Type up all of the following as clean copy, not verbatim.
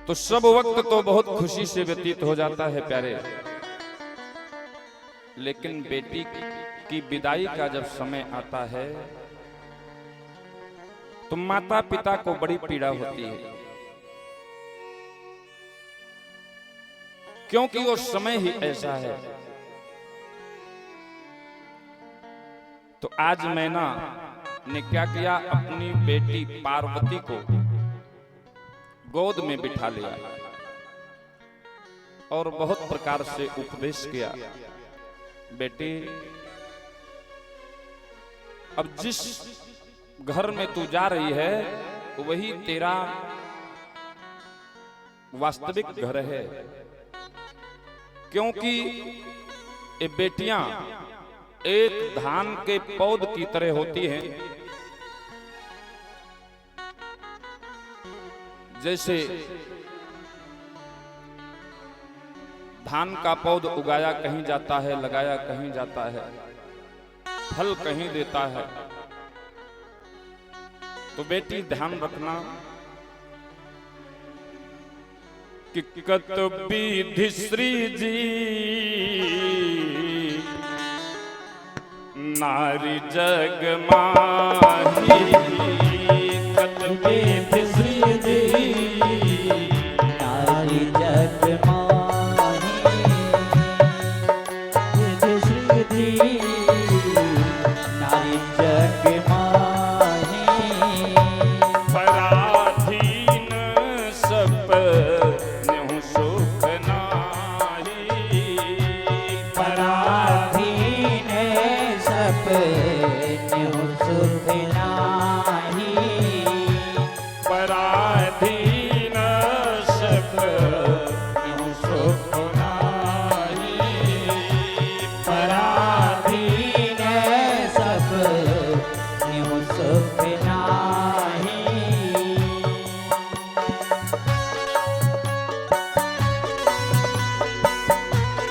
तो सब वक्त तो बहुत खुशी से व्यतीत हो जाता है प्यारे, लेकिन बेटी की विदाई का जब समय आता है तो माता पिता को बड़ी पीड़ा होती है, क्योंकि वो समय ही ऐसा है। तो आज मैना ने क्या किया, अपनी बेटी पार्वती को गोद में बिठा लिया और बहुत प्रकार से उपदेश किया। बेटी, अब जिस घर में तू जा रही है वही तेरा वास्तविक घर है, क्योंकि ये बेटियां एक धान के पौध की तरह होती हैं। जैसे धान का पौध उगाया कहीं जाता है, लगाया कहीं जाता है, फल कहीं देता है। तो बेटी ध्यान रखना कि कतबीधि श्री जी नारी जग माही, कतबीधि श्री जी नारी जग माही, श्री जी नारी जग माही, पराधीन सब न्यू सुख नाही, पराधीन सब न्यू सुख नाही, पराधीन सब न्यू सुख नाही, पराधीन सब न्यू सुख नाही।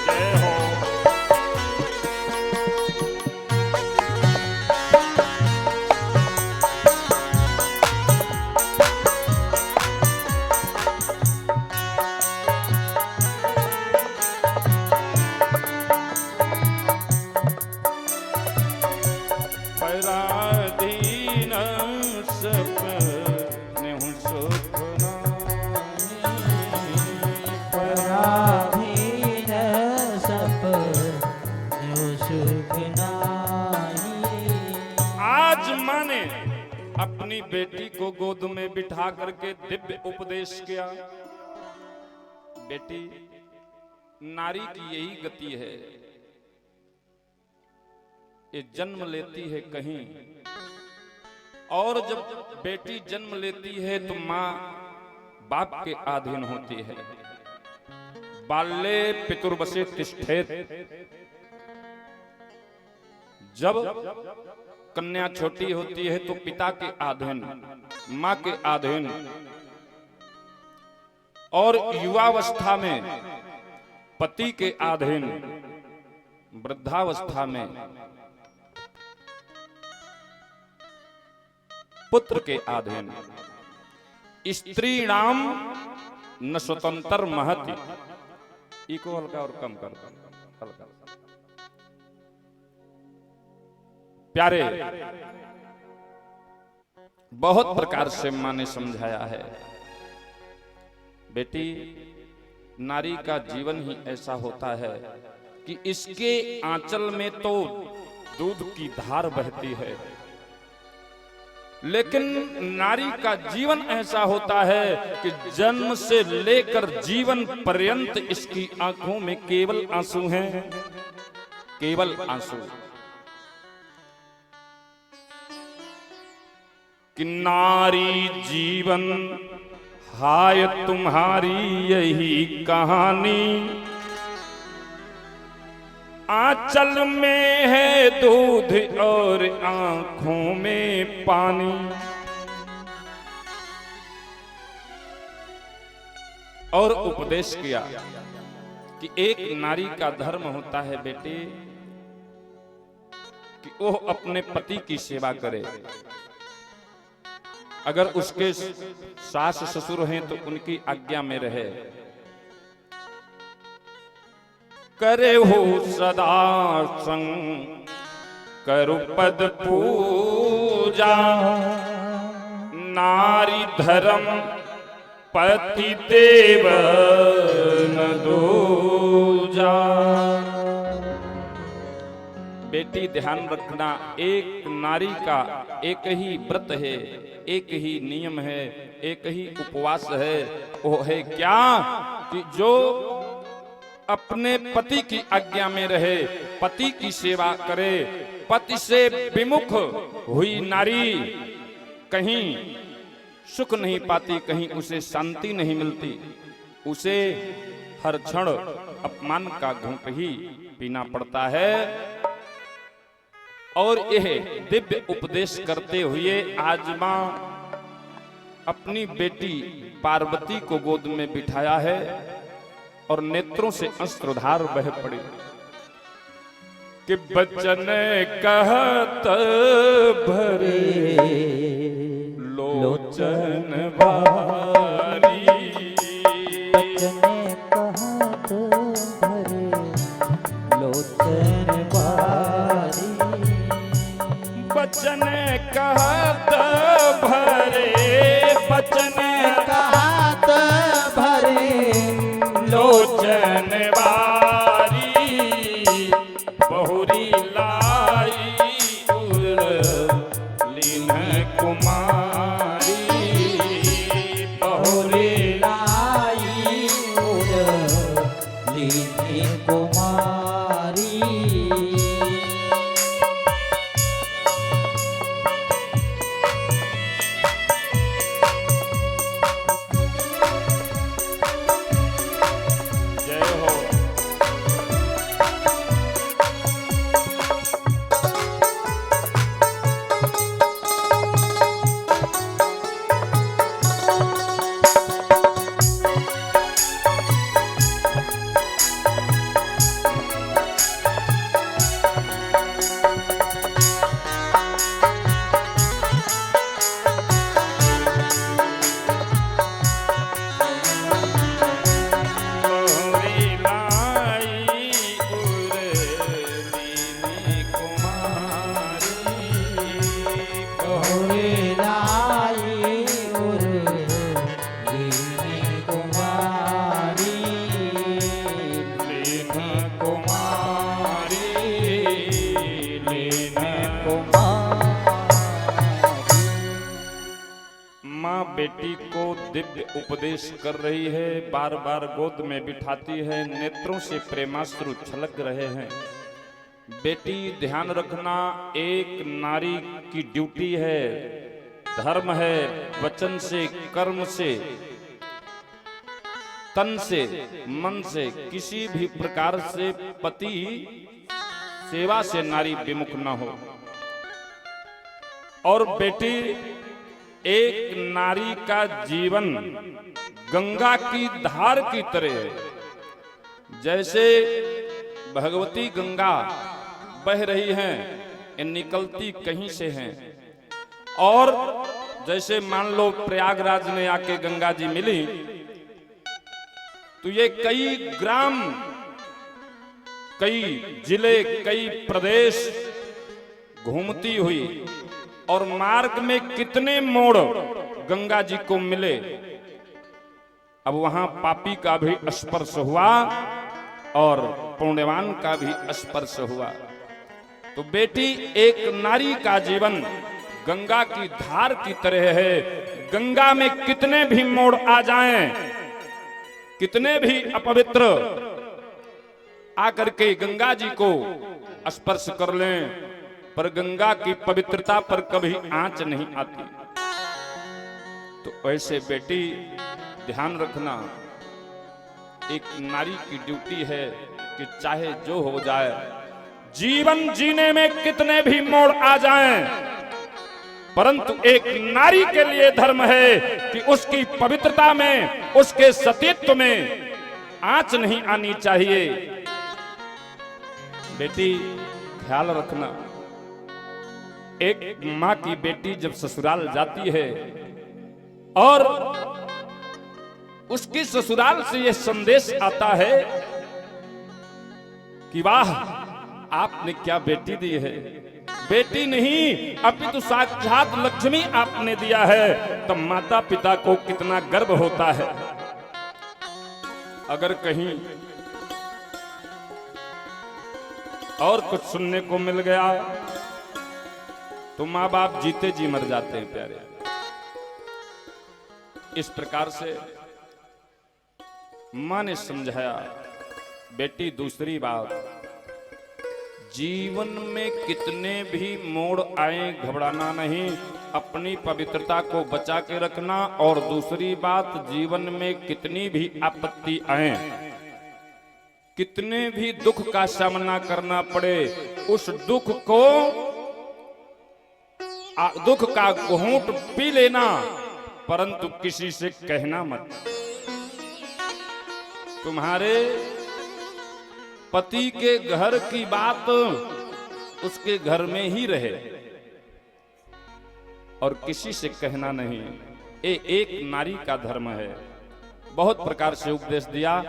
जय हो। पराधीन सब न्यू सुख नाही, पराधीन सब न्यू सुख नाही। आज माँ ने अपनी बेटी को गोद में बिठा करके दिव्य उपदेश किया। बेटी, नारी की यही गति है, ये जन्म लेती है कहीं, और जब बेटी जन्म लेती है तो माँ बाप के अधीन होती है। बाल्ये पितुर्वसे तिष्ठेत, जब कन्या छोटी होती है तो पिता के अधीन, माँ के अधीन, और युवावस्था में पति के अधीन, वृद्धावस्था में पुत्र के अधीन। स्त्री नाम न स्वतंत्र महति, इको हल्का और कम कर, हल्का। प्यारे, बहुत प्रकार से माँ ने समझाया है। बेटी, नारी का जीवन ही ऐसा होता है कि इसके आंचल में तो दूध की धार बहती है, लेकिन नारी का जीवन ऐसा होता है कि जन्म से लेकर जीवन पर्यंत इसकी आंखों में केवल आंसू हैं, केवल आंसू। कि नारी जीवन हाय तुम्हारी यही कहानी, आंचल में है दूध और आंखों में पानी। और उपदेश किया कि एक नारी का धर्म होता है बेटे कि वो अपने पति की सेवा करे, अगर उसके सास ससुर हैं तो उनकी आज्ञा में रहे। करे हो सदा संग करु पद पूजा, नारी धर्म पति देव न दूजा। बेटी ध्यान रखना, एक नारी का एक ही व्रत है, एक ही नियम है, एक ही उपवास है। वो है क्या कि जो अपने पति की आज्ञा में रहे, पति की सेवा करे। पति से विमुख हुई नारी कहीं सुख नहीं पाती, कहीं उसे शांति नहीं मिलती, उसे हर क्षण अपमान का घूंट ही पीना पड़ता है। और यह दिव्य उपदेश करते हुए आज मां अपनी बेटी पार्वती को गोद में बिठाया है और नेत्रों से अश्रुधार बह पड़े कि बचन कहत भरे लोचन भारी, बचन कहत भरे लोचन भारी, बचन कहत भरे, बचन कहत भरे लोचन बारी, बहुरी लाई उर लीन कुमारी, बहुरी लाई उर लीनी कुमारी। जय हो। बहुरी लाई उर लीनी कुमारी, बहुरी लाई उर लीनी कुमारी, लीन कुमारी, लीन कुमारी। माँ बेटी को दिव्य उपदेश कर रही है, बार बार गोद में बिठाती है, नेत्रों से प्रेमाश्रु छलक रहे हैं। बेटी ध्यान रखना, एक नारी की ड्यूटी है, धर्म है, वचन से, कर्म से, तन से, मन से, किसी भी प्रकार से पति सेवा से नारी विमुख न हो। और बेटी, एक नारी का जीवन गंगा की धार की तरह है। जैसे भगवती गंगा बह रही हैं, ये निकलती कहीं से हैं। और जैसे मान लो प्रयागराज में आके गंगा जी मिली तो ये कई ग्राम, कई जिले, कई प्रदेश घूमती हुई और मार्ग में कितने मोड़ गंगा जी को मिले। अब वहां पापी का भी स्पर्श हुआ और पुण्यवान का भी स्पर्श हुआ। तो बेटी, एक नारी का जीवन गंगा की धार की तरह है। गंगा में कितने भी मोड़ आ जाएं, कितने भी अपवित्र आकर के गंगा जी को स्पर्श कर लें, पर गंगा की पवित्रता पर कभी आंच नहीं आती। तो ऐसे बेटी ध्यान रखना, एक नारी की ड्यूटी है कि चाहे जो हो जाए, जीवन जीने में कितने भी मोड़ आ जाएं, परंतु एक नारी के लिए धर्म है कि उसकी पवित्रता में, उसके सतीत्व में आंच नहीं आनी चाहिए। बेटी ख्याल रखना, एक माँ की बेटी जब ससुराल जाती है और उसकी ससुराल से यह संदेश आता है कि वाह, आपने क्या बेटी दी है। बेटी नहीं, अपितु साक्षात लक्ष्मी आपने दिया है। तो माता पिता को कितना गर्व होता है। अगर कहीं और कुछ सुनने को मिल गया तो माँ बाप जीते जी मर जाते हैं प्यारे। इस प्रकार से माँ ने समझाया, बेटी दूसरी बात, जीवन में कितने भी मोड़ आए घबराना नहीं, अपनी पवित्रता को बचा के रखना। और दूसरी बात, जीवन में कितनी भी आपत्ति आए, कितने भी दुख का सामना करना पड़े, उस दुख को दुख का घूंट पी लेना, परंतु किसी से कहना मत। तुम्हारे पति के घर की बात उसके घर में ही रहे और किसी से कहना नहीं। ये एक नारी का धर्म है। बहुत प्रकार से उपदेश दिया।